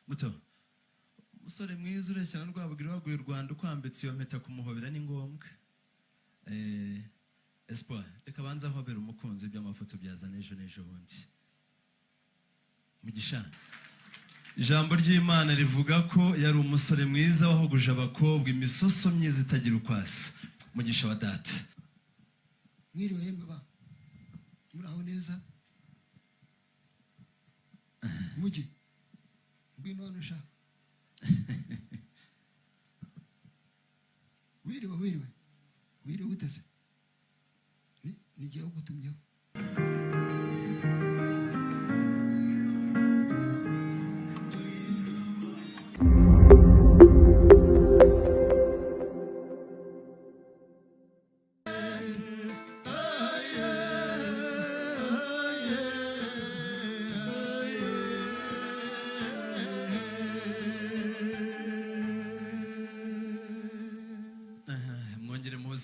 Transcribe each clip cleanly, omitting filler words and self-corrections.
muto musore mwiza ureshya na Rwabugiri waguye u Rwanda ukwambitse iyo mpeta kumuhobera ni ngombwa. Espoir reka banza hobera umukunzi by'amafoto byazana ejo bundi. Mugisha ijambo ry'Imana rivuga ko yari umusore mwiza wahoguje abakobwa imisoso myiza itagira ukwasa. Mugisha wa data mwiriwe yemwe ba muraho neza mugi ngwino hano sha wiriwe utese ni gihe ugutumyeho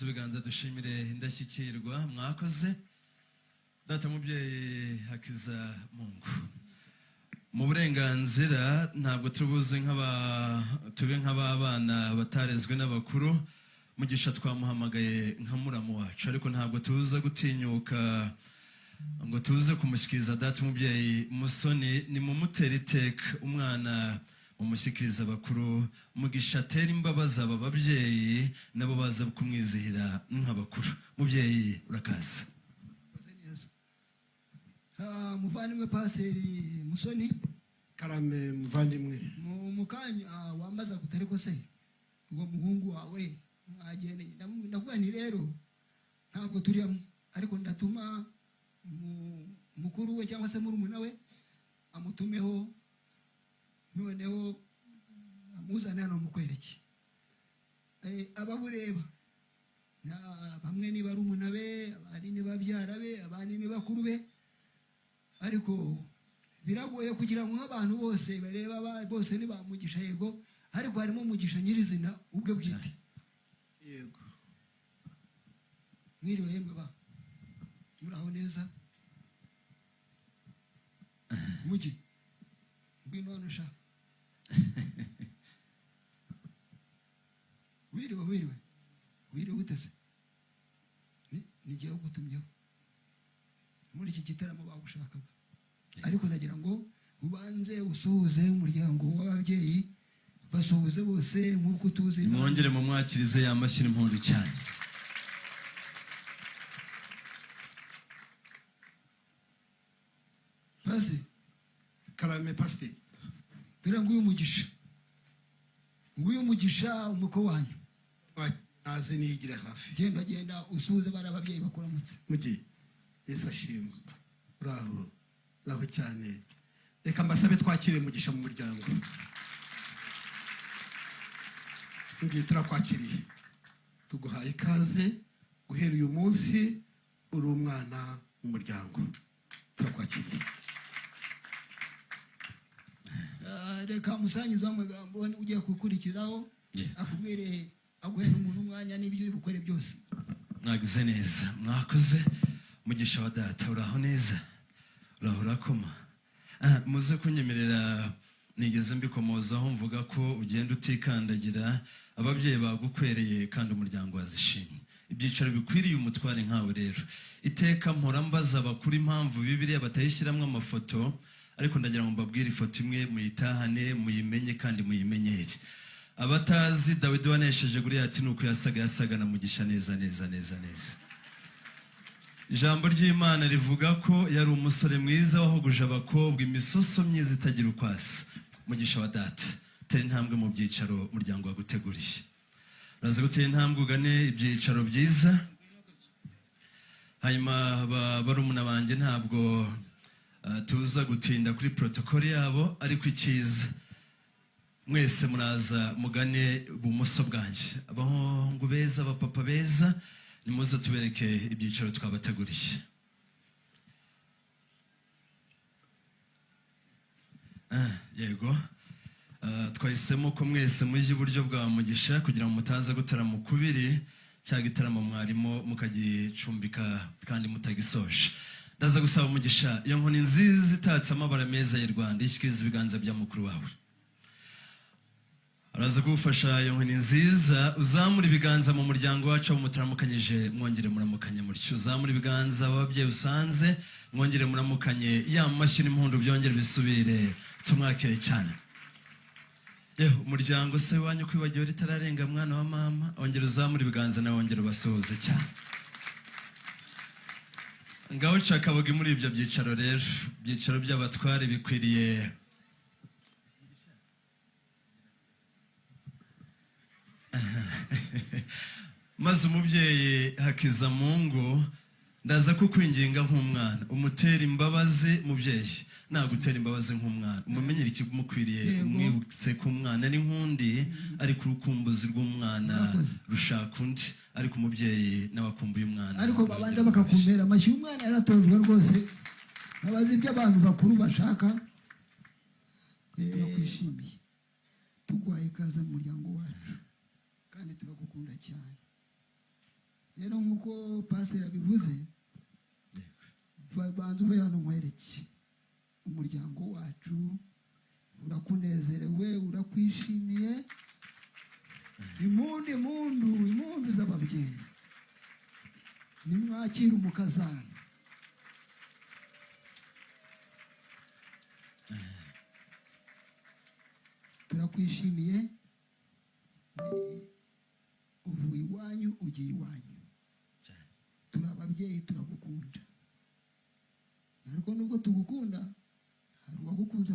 ibiganza dushimire indashyikirwa mwakoze. Data mubyeyi Hakiza Mungu mu burenganzira ntabwo tubuze tube nk'abana batarezwe n'abakuru. Mugisha twamuhamagaye nka muramu wacu ariko ntabwo tuza gutinyuka ngo tuze kumushyikiriza data mubyeyi Musoni. ni mumutera iteka umwana umushyikiriza bakuru. Mugisha atera imbabazi aba babyeyi nabo baza kumwizihira nk'abakuru. Mubyeyi urakaza. Muvandimwe Pasiteri Musoni karame muvandimwe mukanya wambaza kutari ko se ngo muhungu wawe mwagene ndavuga ni rero ntabwo turiyamwe ariko ndatuma mukuru we cyangwa se murumuna we amutumeho noneho amuzana hano mukwereke ababureba bamwe ni barumuna be abandi ni babyara be abandi ni bakuru be ariko biragoye kugira ngo abantu bose bareba bose ni bamugisha yego ariko harimo umugisha nyirizina ubwe bwite. Yego mwiriwe yemwe ba muraho neza mugi ngwino hano sha wiriwe utese ni gihe ugutumyeho muri iki gitaramo bagushakaga ariko nagira ngo ubanze usuhuze umuryango w'ababyeyi basuhuze bose nk'uko tuzi. Mwongere mu mwakirize y'amashyira impundu cyane. Pasi karame Pasiteri dore nguyu umugisha umuko wanyu aze niyigire hafi. Genda usuhuze bari ababyeyi bakuramutse. Mugi Yesu ashimwe. Uraho cyane. Reka mbasabe twakire Mugisha mu muryango. Ngiye turakwakiriye tuguhaye ikaze guhera uyu munsi uri umwana mu muryango. Turakwakiriye. Reka musangiza amagambo ugiye kukurikiraho akubwire aguhe n'umuntu umwanya n'ibyo uri bukore byose. Mwagize neza mwakoze. Mugisha wa data uraho neza urakoma. Muze kunyemerera nigeze mbikomozaho mvuga ko ugenda utikandagira ababyeyi bagukwereye kandi umuryango wazishimye. Ibyicaro bikwiriye umutware nkawe rero iteka mpora mbaza abakuru impamvu Bibiliya batayishyiramo amafoto ariko ndagira ngo mbabwire ifoto imwe muyitahane muyimenye kandi muyimenyere. Abatazi Dawidi wanesheje Goliyati nuko yasaga na Mugisha neza. Ijambo ry'Imana rivuga ko yari umusore mwiza wahoguje abakobwa imisoso myiza itagira ukwasa. Mugisha wa data tera intambwe mu byicaro muryango waguteguriye. Uraza gutera intambwe ugane ibyicaro byiza. Hanyuma barumuna banjye ntabwo tuza gutinda kuri protokoli yabo ariko icyiza mwese muraza mugane bumoso bwanjye. Abahungu beza abapapa beza nimuze tubereke ibyicaro twabateguriye. Yego twahisemo ko mwese mujye iburyo bwa Mugisha kugira ngo mutaza gutara mu kubiri cya gitaramo mwarimo mukagicumbika kandi mutagisoje. Ndaza gusaba Mugisha iyo nkoni nziza itatse amabara meza y'u Rwanda ishyikiriza ibiganza bya mukuru wawe. araza kugufasha iyo nkoni nziza. Uzamura ibiganza mu muryango wacu mutaramukanyije, mwongere muramukanye mutyo. Uzamura ibiganza ababyeyi usanze, mwongere muramukanye. Ya mashyi n'impundu byongere bisubire, tumwakire cyane. Yewe umuryango se wanyu kwibagiwe ritararenga mwana wa mama, ongera uzamura ibiganza nawe wongere ubasuhuze cyane. Ngaho cakaboga muri ibyo byicaro rero, byicaro by'abatware bikwiriye maze umubyeyi Hakizamungu ndaza kukwinginga nk'umwana, umutera imbabazi mubyeyi, nagutera imbabazi nk'umwana, umumenyere ikimukwiriye, umwibutse ku mwana n'inkundi, ariko urukumbuzi rw'umwana rushaka undi, ariko umubyeyi nabakumbuye umwana. Ariko babanda bakakumbera amashyi, umwana yaratojwe rwose, babazi ibyo abantu bakuru bashaka. Turakwishimiye, tugwaye ikaze mu muryango wacu, kandi turagukunda cyane. Rero nk'uko pasiteri abivuze, banza ube hano nkwereke umuryango wacu, urakunezerewe, urakwishimiye. Impundu z'ababyeyi, nimwakire umukazana. Turakwishimiye, uvuye iwanyu ugiye iwanyu, turi ababyeyi turagukunda. Ariko nubwo tugukunda, hari uwagukunze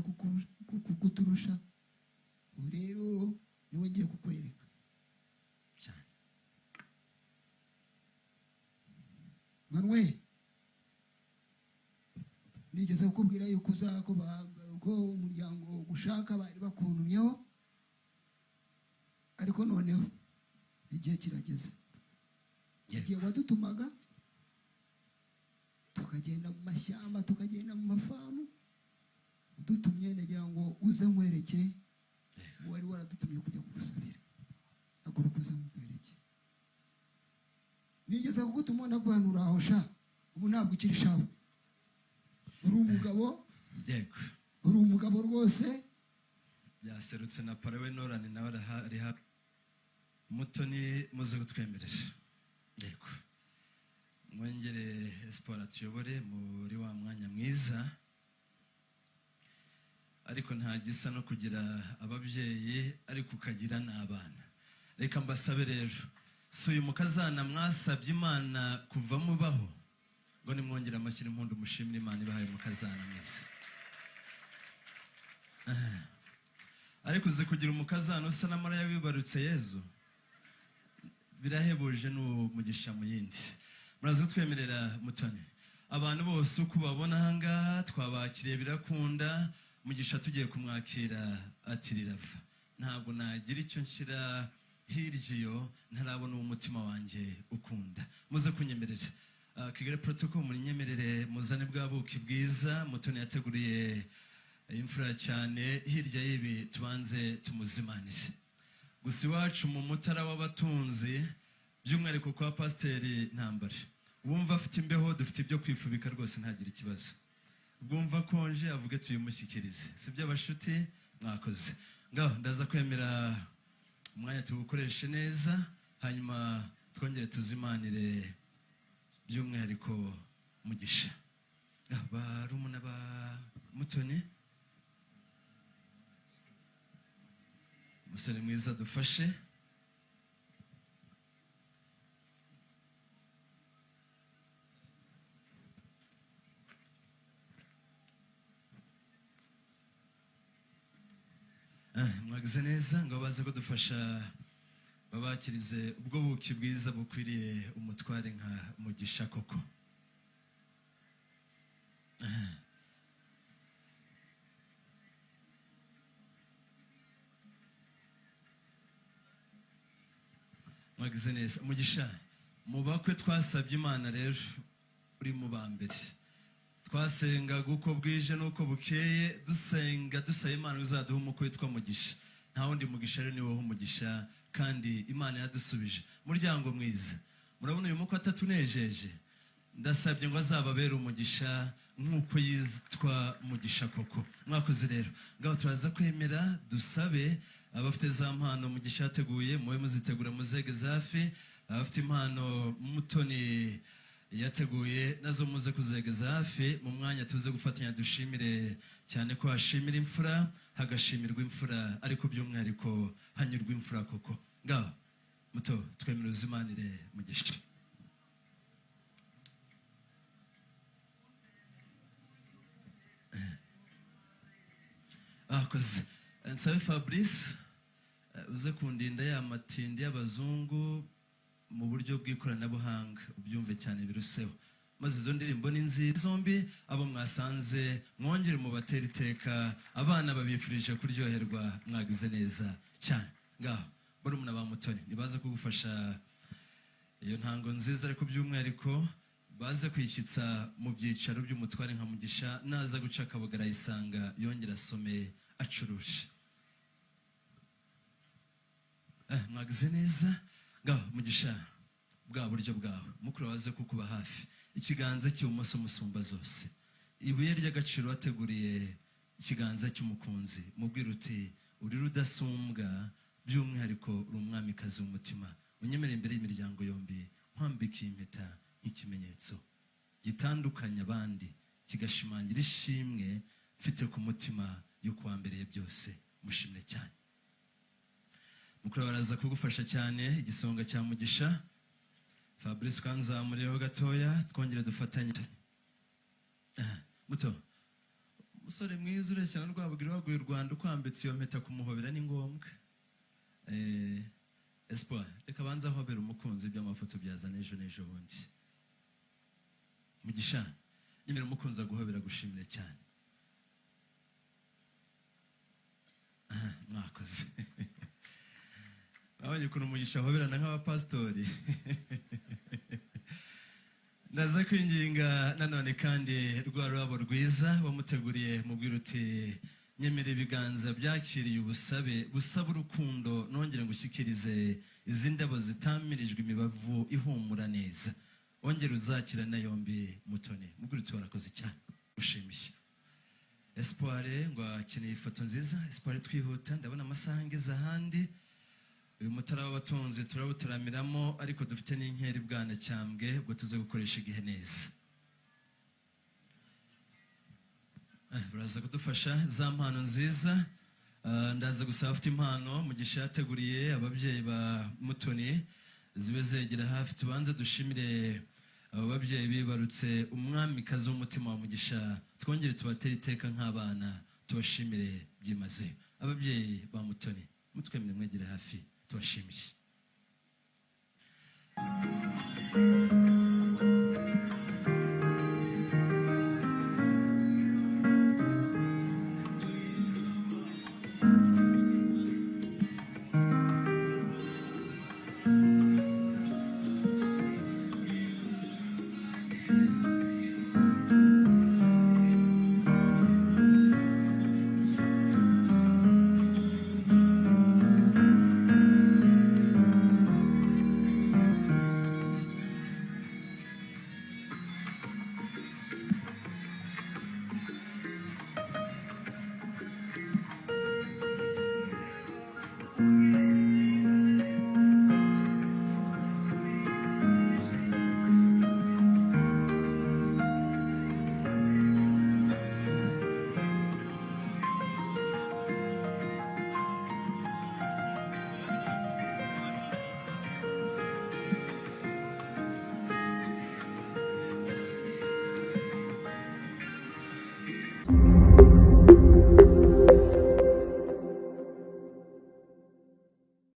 kuturusha. Rero niwe ngiye kukwereka. Manuel, nigeze kukubwira yuko ko umuryango gushaka bari bakuntumyeho, ariko noneho igihe kirageze. Igihe wadutumaga tukagenda mu mashyamba, tukagenda mu mafamu, udutumye nagira ngo uze nkwereke wari waradutumye kujya kugusabira, akora kuza nkwereke. Nigeze kugutuma ndaguhanura aho sha, ubu ntabwo ukiri shawe, uri umugabo. Yego, uri umugabo rwose. Yaserutse na Parawe Norani nawe ari hafi. Mutoni muze kutwemerera. Yego, mwongere Espoir atuyobore muri wa mwanya mwiza. Ariko nta gisa no kugira ababyeyi ariko ukagira n'abana. Reka mbasabe rero, so uyu mukazana mwasabye Imana kuva mubaho, ngo nimwongere amashyira impundu mushimire Imana ibahaye umukazana mwese. Ariko uzi kugira umukazana usa n'amaraya wibarutse Yezu, birahebuje n'umugisha mu yindi. Muraza kutwemerera Mutoni, abantu bose uko babona ahangaha twabakiriye birakunda. Mugisha tugiye kumwakira ati rirava, ntabwo nagira icyo nshyira hirya iyo ntarabona umutima wanjye ukunda. Muze kunyemerera Kigali protocol, muri nyemerere muzane bwa buki bwiza Mutoni yateguriye imfura cyane. Hirya y'ibi tubanze tumuzimanire. Gusa iwacu mu mutara w'abatunzi, by'umwihariko kwa pasiteri Ntambara, wumva afite imbeho dufite ibyo kwifubika rwose ntagire ikibazo. Bwumva konje avuge tuyimushyikirize, sibyo abashuti mwakoze. Ngaho ndaza kwemera umwanya tuwukoreshe neza, hanyuma twongere tuzimanire by'umwihariko Mugisha. Barumuna ba Mutoni, umusore mwiza dufashe. Mwagize neza, ngo baze kudufasha babakirize ubwo buki bwiza bukwiriye umutware nka Mugisha koko. Mwagize neza. Mugisha, mu bakwe twasabye Imana rero uri mu ba mbere. Twasengaga uko bwije n'uko bukeye, dusenga dusaba Imana uzaduha umukwe witwa Mugisha. Nta wundi Mugisha rero ni wowe umugisha, kandi Imana yadusubije. Muryango mwiza, murabona uyu mukwe atatunejeje. ndasabye ngo azababere umugisha nk'uko yitwa mugisha koko. Mwakoze rero, ngaho turaza kwemera dusabe abafite za mpano mugisha yateguye mube muzitegura muzegeze hafi. Abafite impano Mutoni yateguye nazo muze kuzegeza hafi. Mu mwanya tuze gufatanya dushimire cyane ko hashimira imfura hagashimirwa imfura, ariko by'umwihariko hanyurwa imfura koko. Ngaho muto twemera uzimanire mugisha. Akoze nsabe Fabrice uze kundinda ya matindi y'abazungu mu buryo bw'ikoranabuhanga, ubyumve cyane biruseho, maze izo ndirimbo ni nziza zombi. Abo mwasanze mwongere mu batera iteka, abana babifurije kuryoherwa, mwagize neza cyane. Ngaho barumuna ba Mutoni nibaza kugufasha iyo ntango nziza, ariko by'umwihariko baze kwishyitsa mu byicaro by'umutware nka mugisha, naza guca akabogara yisanga yongera asome acuruje. Mwagize neza. Ngaho mugisha bwa buryo bwawe mukuru waze kukuba hafi, ikiganza cy'ibumoso musumba zose, ibuye ry'agaciro wateguriye ikiganza cy'umukunzi, mubwira uti uri rudasumbwa, by'umwihariko uri umwamikazi w'umutima, unyemere imbere y'imiryango yombi, nkwambika impeta nk'ikimenyetso gitandukanya abandi, kigashimangira ishimwe mfite ku mutima y'uko wambereye byose. Mushimire cyane. Mukuru baraza kugufasha cyane igisonga cya mugisha. Fabrice kanzamuriyeho gatoya twongere dufatanye. Muto musore mwiza ureshya na Rwabugiri waguye u Rwanda, ukwambitse iyo mpeta kumuhobera ni ngombwa. Espoir reka banza hobera umukunzi, by'amafoto byazana ejo n'ejo bundi. Mugisha nyemera umukunzi aguhobera gushimire cyane. Mwakoze. Abanye ukuntu mugisha ahoberana nk'abapasitori. Ndaza kwinginga nanone kandi rwa rurabo rwiza wamuteguriye, mubwira uti nyemera ibiganza byakiriye ubusabe busaba urukundo, nongere ngushyikirize izi ndabo zitamirijwe imibavu ihumura neza, wongere uzakirana yombi Mutoni. Mubwira uti warakoze cyane, ushimishe. Espoir ngo akeneye ifoto nziza. Espoir twihuta, ndabona amasaha ngeze ahandi. Uyu mutara w'abatunzi turawutaramiramo, ariko dufite n'inkeri bwana cyambwe, ubwo tuze gukoresha igihe neza. Baraza kudufasha za mpano nziza. Ndaza gusaba afite impano mugisha yateguriye ababyeyi ba Mutoni zibe zegera hafi, tubanze dushimire abo babyeyi bibarutse umwamikazi w'umutima wa mugisha, twongere tubatere iteka nk'abana, tubashimire byimazeyo. Ababyeyi ba Mutoni mutwemere mwegere hafi tubashimiye.